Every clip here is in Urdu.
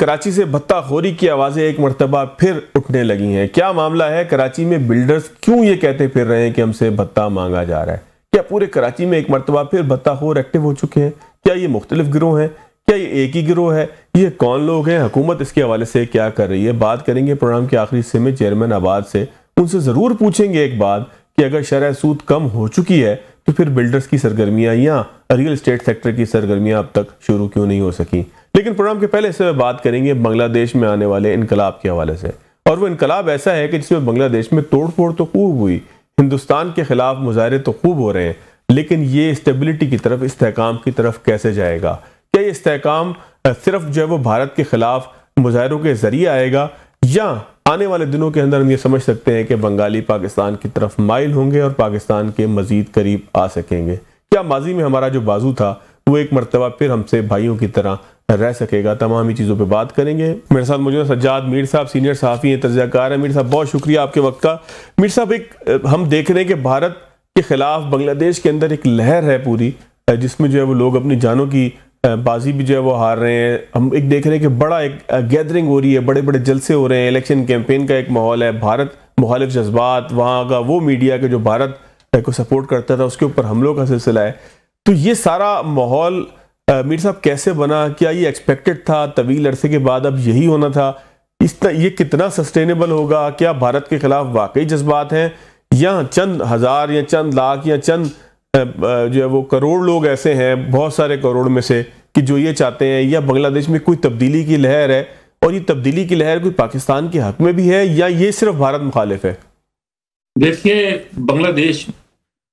کراچی سے بھتہ خوری کی آوازیں ایک مرتبہ پھر اٹھنے لگی ہیں. کیا معاملہ ہے؟ کراچی میں بلڈرز کیوں یہ کہتے پھر رہے ہیں کہ ہم سے بھتہ مانگا جا رہا ہے؟ کیا پورے کراچی میں ایک مرتبہ پھر بھتہ خور ایکٹیو ہو چکے ہیں؟ کیا یہ مختلف گروہ ہیں؟ کیا یہ ایک ہی گروہ ہے؟ یہ کون لوگ ہیں؟ حکومت اس کے حوالے سے کیا کر رہی ہے؟ بات کریں گے پروگرام کے آخری حصے میں چیئرمین آباد سے. ان سے ضرور پوچھیں گے ایک بات کہ اگر شرح سود کم ہو چکی ہے تو پھر بلڈرز کی سرگرمیاں یا ریئل اسٹیٹ سیکٹر کی سرگرمیاں اب تک شروع کیوں نہیں ہو سکیں. لیکن پروگرام کے پہلے حصے میں بات کریں گے بنگلہ دیش میں آنے والے انقلاب کے حوالے سے. اور وہ انقلاب ایسا ہے کہ جس میں بنگلہ دیش میں توڑ پھوڑ تو خوب ہوئی, ہندوستان کے خلاف مظاہرے تو خوب ہو رہے ہیں, لیکن یہ اسٹیبلٹی کی طرف, استحکام کی طرف کیسے جائے گا؟ کیا یہ استحکام صرف جو ہے وہ بھارت کے خلاف مظاہروں کے ذریعے آئے گا, یا آنے والے دنوں کے اندر ہم یہ سمجھ سکتے ہیں کہ بنگالی پاکستان کی طرف مائل ہوں گے اور پاکستان کے مزید قریب آ سکیں گے؟ کیا ماضی میں ہمارا جو بازو تھا وہ ایک مرتبہ پھر ہم سے بھائیوں کی طرح رہ سکے گا؟ تمام ہی چیزوں پہ بات کریں گے. میرے ساتھ موجود سجاد میر صاحب, سینئر صحافی ہیں, تجزیہ کار ہیں. میر صاحب بہت شکریہ آپ کے وقت کا. میر صاحب, ایک ہم دیکھ رہے ہیں کہ بھارت کے خلاف بنگلہ دیش کے اندر ایک لہر ہے پوری, جس میں جو ہے وہ لوگ اپنی جانوں کی بازی بھی جو ہے وہ ہار رہے ہیں. ہم ایک دیکھ رہے ہیں کہ بڑا ایک گیدرنگ ہو رہی ہے, بڑے بڑے جلسے ہو رہے ہیں, الیکشن کیمپین کا ایک ماحول ہے, بھارت مخالف جذبات, وہاں کا وہ میڈیا کہ جو بھارت کو سپورٹ کرتا تھا اس کے اوپر حملوں کا سلسلہ ہے. تو یہ سارا ماحول میر صاحب کیسے بنا؟ کیا یہ ایکسپیکٹڈ تھا؟ طویل عرصے کے بعد اب یہی ہونا تھا؟ یہ کتنا سسٹینیبل ہوگا؟ کیا بھارت کے خلاف واقعی جذبات ہیں, یا چند ہزار یا چند لاکھ یا چند جو ہے وہ کروڑ لوگ ایسے ہیں, بہت سارے کروڑ میں سے, کہ جو یہ چاہتے ہیں, یا بنگلہ دیش میں کوئی تبدیلی کی لہر ہے اور یہ تبدیلی کی لہر کوئی پاکستان کے حق میں بھی ہے, یا یہ صرف بھارت مخالف ہے؟ دیکھیے, بنگلہ دیش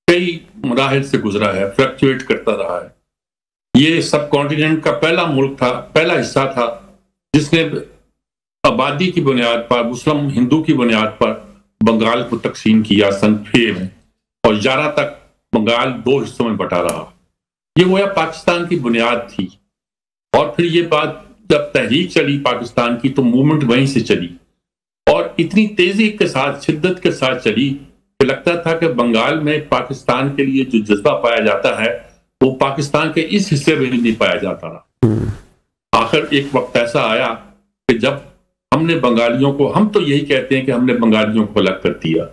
کئی مراحل سے گزرا ہے, فلکچویٹ کرتا رہا ہے. یہ سب کانٹیننٹ کا پہلا ملک تھا, پہلا حصہ تھا جس نے آبادی کی بنیاد پر, مسلم ہندو کی بنیاد پر بنگال کو تقسیم کیا سن 6 میں, اور 11 تک بنگال 2 حصوں میں بٹا رہا. یہ وہ پاکستان کی بنیاد تھی. اور پھر یہ بات جب تحریک چلی پاکستان کی تو موومنٹ وہیں سے چلی, اور اتنی تیزی کے ساتھ, شدت کے ساتھ چلی کہ لگتا تھا کہ بنگال میں پاکستان کے لیے جو جذبہ پایا جاتا ہے وہ پاکستان کے اس حصے میں نہیں پایا جاتا رہا. آخر ایک وقت ایسا آیا کہ جب ہم نے بنگالیوں کو, ہم تو یہی کہتے ہیں کہ ہم نے بنگالیوں کو الگ کر دیا,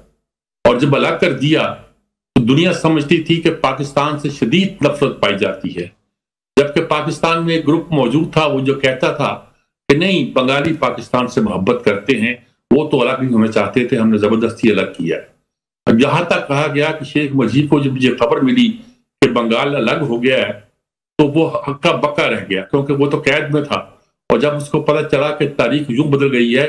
اور جب الگ کر دیا تو دنیا سمجھتی تھی کہ پاکستان سے شدید نفرت پائی جاتی ہے, جبکہ پاکستان میں ایک گروپ موجود تھا وہ جو کہتا تھا کہ نہیں, بنگالی پاکستان سے محبت کرتے ہیں, وہ تو الگ ہی ہمیں چاہتے تھے, ہم نے زبردستی الگ کیا. اب یہاں تک کہا گیا کہ شیخ مجید کو جب یہ خبر ملی کہ بنگال الگ ہو گیا ہے تو وہ ہکا بکا رہ گیا, کیونکہ وہ تو قید میں تھا, اور جب اس کو پتہ چلا کہ تاریخ یوں بدل گئی ہے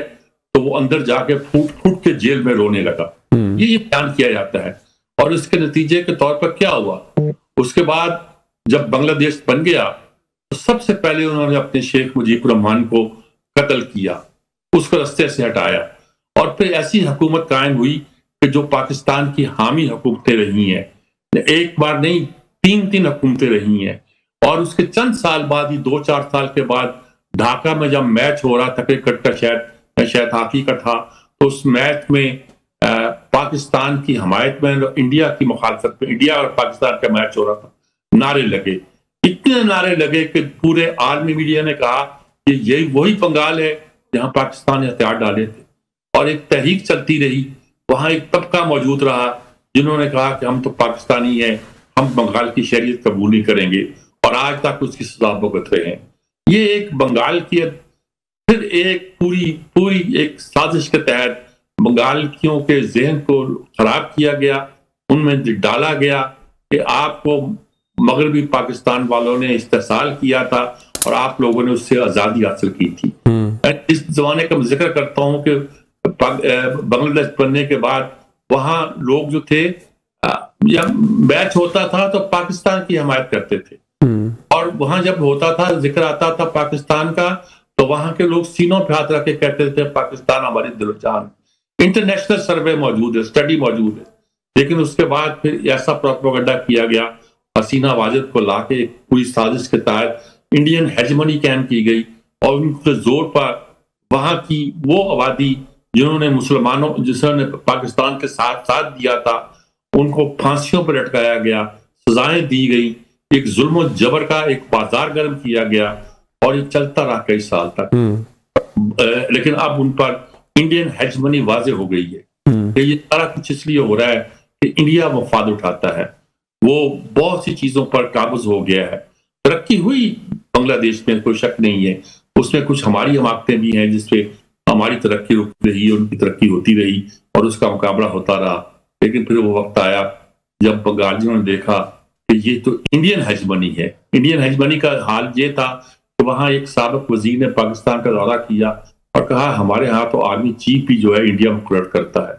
تو وہ اندر جا کے پھوٹ پھوٹ کے جیل میں رونے لگا. یہ بیان کیا جاتا ہے. اور اس کے نتیجے کے طور پر کیا ہوا, اس کے بعد جب بنگلہ دیش بن گیا تو سب سے پہلے انہوں نے اپنے شیخ مجیب الرحمان کو قتل کیا, اس کو رستے سے ہٹایا, اور پھر ایسی حکومت قائم ہوئی کہ جو پاکستان کی حامی حکومتیں رہی ہیں, ایک بار نہیں 3 حکومتیں رہی ہیں. اور اس کے چند سال بعد ہی 2-4 سال کے بعد ڈھاکہ میں جب میچ ہو رہا تھا کرکٹ کا, شاید ہاکی کا تھا, تو اس میچ میں پاکستان کی حمایت میں, انڈیا کی مخالفت میں, انڈیا اور پاکستان کا میچ ہو رہا تھا, نعرے لگے, اتنے نعرے لگے کہ پورے عالمی میڈیا نے کہا کہ یہی وہی بنگال ہے جہاں پاکستان نے ہتھیار ڈالے تھے. اور ایک تحریک چلتی رہی, وہاں ایک طبقہ موجود رہا جنہوں نے کہا کہ ہم تو پاکستانی ہیں, ہم بنگال کی شہریت قبول نہیں کریں گے, اور آج تک اس کی سزا بھگت رہے ہیں. یہ ایک بنگال کی پھر ایک پوری ایک سازش کے تحت بنگالیوں کے ذہن کو خراب کیا گیا, ان میں ڈالا گیا کہ آپ کو مغربی پاکستان والوں نے استحصال کیا تھا اور آپ لوگوں نے اس سے آزادی حاصل کی تھی. اس زمانے کا میں ذکر کرتا ہوں کہ بنگلہ دیش بننے کے بعد وہاں لوگ جو تھے, جب میچ ہوتا تھا تو پاکستان کی حمایت کرتے تھے, اور وہاں جب ہوتا تھا, ذکر آتا تھا پاکستان کا, تو وہاں کے لوگ سینوں پہ ہاتھ رکھ کے کہتے تھے پاکستان ہماری دل و جان. انٹرنیشنل سروے موجود ہے, اسٹڈی موجود ہے. لیکن اس کے بعد پھر ایسا پروپیگنڈا کیا گیا, حسینہ واجد کو لا کے ایک پوری سازش کے تحت انڈین ہیجمنی قائم کی گئی, اور ان کے زور پر وہاں کی وہ آبادی جنہوں نے مسلمانوں, جسوں نے پاکستان کے ساتھ دیا تھا, ان کو پھانسیوں پر لٹکایا گیا, سزائیں دی گئی, ایک ظلم و جبر کا ایک بازار گرم کیا گیا, اور یہ چلتا رہا کئی سال تک. لیکن اب ان پر انڈین ہیجمنی واضح ہو گئی ہے کہ یہ سارا کچھ اس لیے ہو رہا ہے کہ انڈیا مفاد اٹھاتا ہے، وہ بہت سی چیزوں پر قابض ہو گیا ہے۔ ترقی ہوئی بنگلہ دیش میں، کوئی شک نہیں ہے، اس میں کچھ ہماری حماقتیں بھی ہیں جس پہ ہماری ترقی رک رہی، ان کی ترقی ہوتی رہی اور اس کا مقابلہ ہوتا رہا۔ لیکن پھر وہ وقت آیا جب بنگالیوں نے دیکھا کہ یہ تو انڈین ہیجمنی ہے۔ انڈین ہیجمنی کا حال یہ تھا کہ وہاں ایک سابق وزیر نے پاکستان کا دورہ کیا اور کہا ہمارے ہاں تو آرمی چیف بھی جو ہے انڈیا مقرر کرتا ہے۔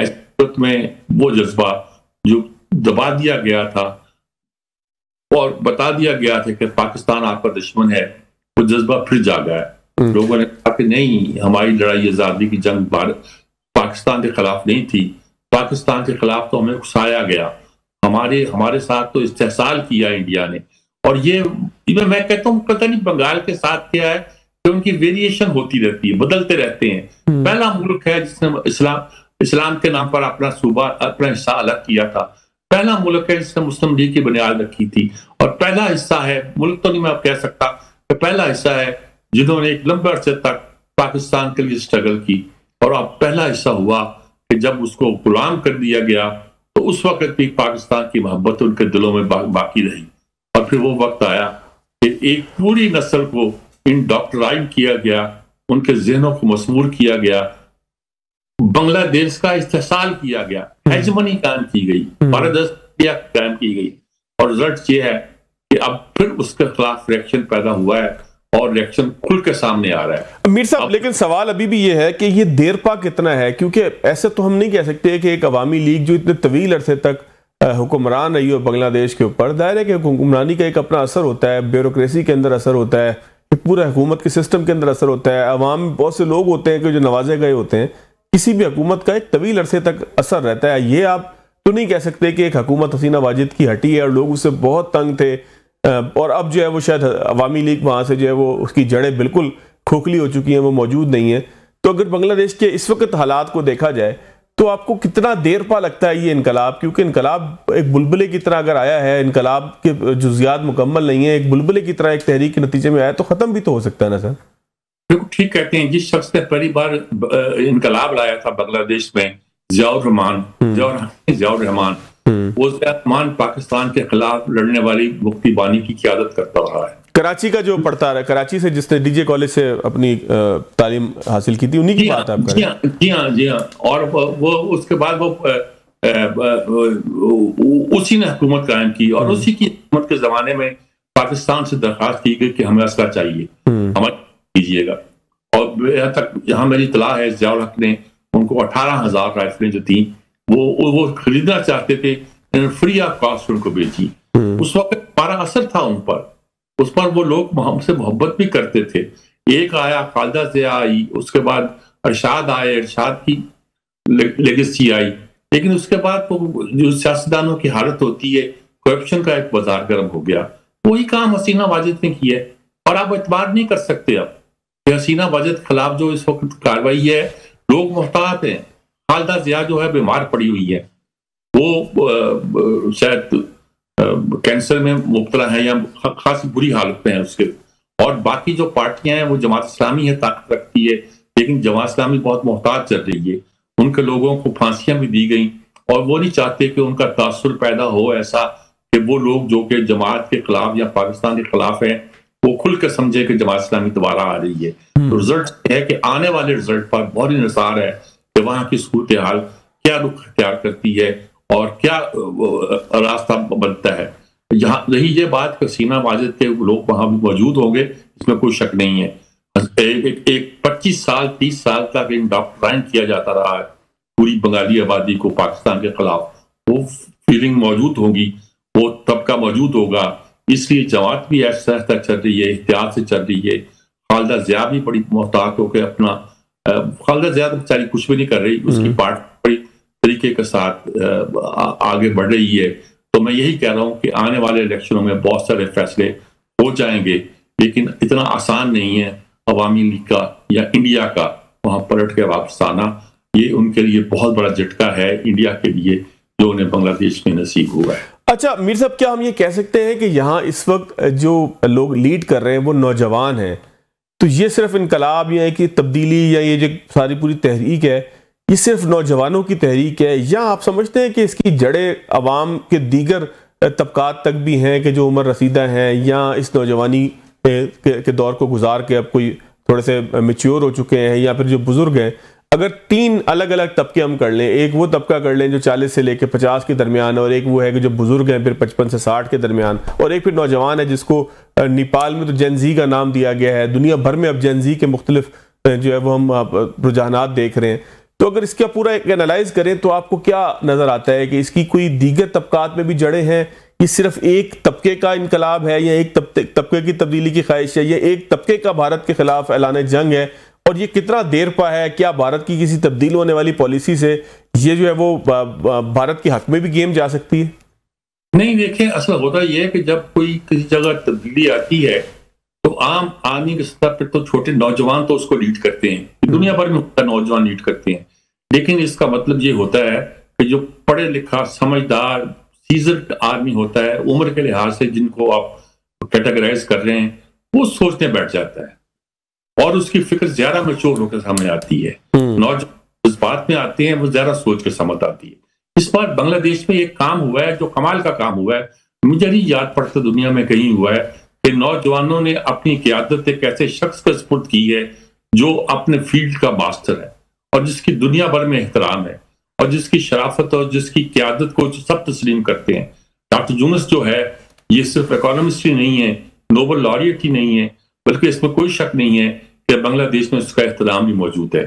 ایسے وقت میں وہ جذبہ جو دبا دیا گیا تھا اور بتا دیا گیا تھا کہ پاکستان آپ کا دشمن ہے، وہ جذبہ پھر جاگا ہے۔ لوگوں نے کہا کہ نہیں، ہماری لڑائی آزادی کی جنگ پاکستان کے خلاف نہیں تھی، پاکستان کے خلاف تو ہمیں اکسایا گیا، ہمارے ساتھ تو استحصال کیا انڈیا نے۔ اور یہ میں کہتا ہوں پتہ نہیں بنگال کے ساتھ کیا ہے کہ ان کی ویریشن ہوتی رہتی ہے، بدلتے رہتے ہیں۔ پہلا ملک ہے جس نے اسلام کے نام پر اپنا صوبہ، اپنا حصہ الگ کیا تھا، پہلا ملک ہے جس نے مسلم لیگ کی بنیاد رکھی تھی، اور پہلا حصہ ہے، ملک تو نہیں میں کہہ سکتا کہ پہلا حصہ ہے جنہوں نے ایک لمبے عرصے تک پاکستان کے لیے اسٹرگل کی، اور اب پہلا حصہ ہوا کہ جب اس کو غلام کر دیا گیا تو اس وقت بھی پاکستان کی محبت ان کے دلوں میں باقی رہی۔ اور پھر وہ وقت آیا کہ ایک پوری نسل کو انڈاکٹرائن کیا گیا، ان کے ذہنوں کو مسمور کیا گیا، بنگلہ دیش کا استحصال کیا گیا، ہیجمنی قائم کی گئی، پارادرشیہ قائم کی گئی، اور رزلٹ یہ ہے کہ اب پھر اس کے خلاف ریئیکشن پیدا ہوا ہے اور ریئیکشن کھل کے سامنے آ رہا ہے۔ میر صاحب لیکن سوال ابھی بھی یہ ہے کہ یہ دیر پا کتنا ہے، کیونکہ ایسے تو ہم نہیں کہہ سکتے کہ ایک عوامی لیگ جو اتنے طویل عرصے تک حکمران رہی ہو بنگلہ دیش کے اوپر، ظاہر ہے کہ حکمرانی کا ایک اپنا اثر ہوتا ہے، بیوروکریسی کے اندر اثر ہوتا ہے، پورے حکومت کے سسٹم کے اندر اثر ہوتا ہے، عوام بہت سے لوگ ہوتے ہیں کہ جو نوازے گئے ہوتے ہیں، کسی بھی حکومت کا ایک طویل عرصے تک اثر رہتا ہے۔ یہ آپ تو نہیں کہہ سکتے کہ ایک حکومت حسینہ واجد کی ہٹی ہے اور لوگ اس سے بہت تنگ تھے، اور اب جو ہے وہ شاید عوامی لیگ وہاں سے جو ہے وہ اس کی جڑیں بالکل کھوکھلی ہو چکی ہیں، وہ موجود نہیں ہیں۔ تو اگر بنگلہ دیش کے اس وقت حالات کو دیکھا جائے تو آپ کو کتنا دیر پا لگتا ہے یہ انقلاب؟ کیونکہ انقلاب ایک بلبلے کی طرح اگر آیا ہے، انقلاب کے جزیات مکمل نہیں ہیں، ایک بلبلے کی طرح ایک تحریک کے نتیجے میں آیا تو ختم بھی تو ہو سکتا ہے نا سر؟ بالکل ٹھیک کہتے ہیں، جس شخص نے پہلی بار انقلاب لایا تھا بنگلہ دیش میں، ضیاء الرحمان، وہ ضیاء الرحمان پاکستان کے خلاف لڑنے والی مفتی بانی کی قیادت کرتا رہا ہے، کراچی کا جو پڑھتا رہا، کراچی سے جس نے ڈی جے کالج سے اپنی تعلیم حاصل کی تھی، انہی کی بات آپ کر رہے ہیں؟ جی ہاں، اور وہ اس کے بعد وہ اسی نے حکومت قائم کی، اور اسی کی حکومت کے زمانے میں پاکستان سے درخواست کی گئی کہ ہمیں اسلحہ چاہیے، ہمیں دیجیے گا، اور یہاں تک جہاں میری اطلاع ہے ضیاء الحق نے ان کو 18,000 رائفلیں جو تھیں وہ خریدنا چاہتے تھے، فری آف کاسٹ ان کو بیچی۔ اس وقت ہمارا اثر تھا ان پر، اس پر وہ لوگ ہم سے محبت بھی کرتے تھے۔ ایک آیا، خالدہ ضیاء آئی، اس کے بعد ارشاد آئے، ارشاد کی لیگیسی آئی، لیکن اس کے بعد جو سیاستدانوں کی حالت ہوتی ہے، کرپشن کا ایک بازار گرم ہو گیا۔ وہی کام حسینہ واجد نے کیا ہے، اور آپ اعتبار نہیں کر سکتے اب کہ حسینہ واجد کے خلاف جو اس وقت کارروائی ہے، لوگ محتاط ہیں۔ خالدہ ضیاء جو ہے بیمار پڑی ہوئی ہے، وہ شاید کینسر میں مبتلا ہے یا خاصی بری حالت میں ہے اس کے، اور باقی جو پارٹیاں ہیں وہ جماعت اسلامی ہے، طاقت رکھتی ہے، لیکن جماعت اسلامی بہت محتاط چل رہی ہے، ان کے لوگوں کو پھانسیاں بھی دی گئیں، اور وہ نہیں چاہتے کہ ان کا تاثر پیدا ہو ایسا کہ وہ لوگ جو کہ جماعت کے خلاف یا پاکستان کے خلاف ہیں وہ کھل کے سمجھے کہ جماعت اسلامی دوبارہ آ رہی ہے۔ تو رزلٹ ہے کہ آنے والے رزلٹ پر بہت انحصار ہے کہ وہاں کی صورتحال کیا رخ اختیار کرتی ہے اور کیا راستہ بنتا ہے۔ یہاں رہی یہ بات کہ حسینہ واجد کے لوگ وہاں بھی موجود ہوں گے، اس میں کوئی شک نہیں ہے۔ ایک 25 سال 30 سال تک انڈاکٹرائن کیا جاتا رہا ہے پوری بنگالی آبادی کو پاکستان کے خلاف، وہ فیلنگ موجود ہوگی، وہ طبقہ موجود ہوگا، اس لیے جماعت بھی ایسا تک چل رہی ہے، احتیاط سے چل رہی ہے۔ خالدہ ضیاء بھی بڑی محتاط ہو کے اپنا، خالدہ ضیاء تو بیچاری کچھ بھی نہیں کر رہی، اس کی پارٹی بڑی طریقے کے ساتھ آگے بڑھ رہی ہے۔ تو میں یہی کہہ رہا ہوں کہ آنے والے الیکشنوں میں بہت سارے فیصلے ہو جائیں گے، لیکن اتنا آسان نہیں ہے عوامی لیگ کا یا انڈیا کا وہاں پلٹ کے واپس آنا۔ یہ ان کے لیے بہت بڑا جھٹکا ہے انڈیا کے لیے جو انہیں بنگلہ دیش میں نصیب ہوا ہے۔ اچھا میر صاحب، کیا ہم یہ کہہ سکتے ہیں کہ یہاں اس وقت جو لوگ لیڈ کر رہے ہیں وہ نوجوان ہیں؟ تو یہ صرف انقلاب یا کہ تبدیلی یا یہ جو ساری پوری تحریک ہے یہ صرف نوجوانوں کی تحریک ہے، یا آپ سمجھتے ہیں کہ اس کی جڑیں عوام کے دیگر طبقات تک بھی ہیں کہ جو عمر رسیدہ ہیں یا اس نوجوانی کے دور کو گزار کے اب کوئی تھوڑے سے میچیور ہو چکے ہیں، یا پھر جو بزرگ ہیں؟ اگر 3 الگ الگ طبقے ہم کر لیں، ایک وہ طبقہ کر لیں جو 40 سے لے کے 50 کے درمیان، اور ایک وہ ہے کہ جو بزرگ ہیں پھر 55 سے 60 کے درمیان، اور ایک پھر نوجوان ہے جس کو نیپال میں تو جین زی کا نام دیا گیا ہے، دنیا بھر میں اب جین زی کے مختلف جو ہے وہ ہم رجحانات دیکھ رہے ہیں. تو اگر اس کا پورا ایک انالائز کریں تو آپ کو کیا نظر آتا ہے کہ اس کی کوئی دیگر طبقات میں بھی جڑیں ہیں؟ یہ صرف ایک طبقے کا انقلاب ہے، یا ایک طبقے کی تبدیلی کی خواہش ہے، یا ایک طبقے کا بھارت کے خلاف اعلان جنگ ہے؟ اور یہ کتنا دیر پا ہے؟ کیا بھارت کی کسی تبدیل ہونے والی پالیسی سے یہ جو ہے وہ بھارت کے حق میں بھی گیم جا سکتی ہے؟ نہیں، دیکھیں اصل ہوتا یہ ہے کہ جب کوئی کسی جگہ تبدیلی آتی ہے تو عام آدمی کی سطح پہ تو چھوٹے نوجوان تو اس کو لیڈ کرتے ہیں، دنیا بھر میں نوجوان لیڈ کرتے ہیں، لیکن اس کا مطلب یہ ہوتا ہے کہ جو پڑھے لکھا سمجھدار سیزنڈ آدمی ہوتا ہے عمر کے لحاظ سے جن کو آپ کیٹیگرائز کر رہے ہیں وہ سوچنے بیٹھ جاتا ہے اور اس کی فکر زیادہ میچور ہو کے سامنے آتی ہے. نوجوان اس بات میں آتے ہیں وہ زیادہ سوچ کے سمجھ آتی ہے. اس بار بنگلہ دیش میں ایک کام ہوا ہے جو کمال کا کام ہوا ہے، مجھے نہیں یاد پڑتا دنیا میں کہیں ہوا ہے کہ نوجوانوں نے اپنی قیادت ایک ایسے شخص کا سپرد کی ہے جو اپنے فیلڈ کا ماسٹر ہے اور جس کی دنیا بھر میں احترام ہے اور جس کی شرافت اور جس کی قیادت کو سب تسلیم کرتے ہیں. ڈاکٹر یونس جو ہے یہ صرف اکانومسٹ ہی نہیں ہے، نوبل لاریٹ ہی نہیں ہے، بلکہ اس میں کوئی شک نہیں ہے کہ بنگلہ دیش میں اس کا احترام بھی موجود ہے.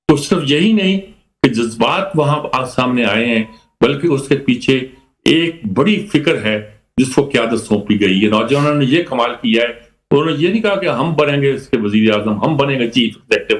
تو صرف یہی نہیں کہ جذبات وہاں سامنے آئے ہیں بلکہ اس کے پیچھے ایک بڑی فکر ہے جس کو قیادت سونپی گئی ہے. نوجوانوں نے یہ کمال کیا ہے، انہوں نے یہ نہیں کہا کہ ہم بنیں گے اس کے وزیر اعظم، ہم بنیں گے چیف ایگزیکٹو،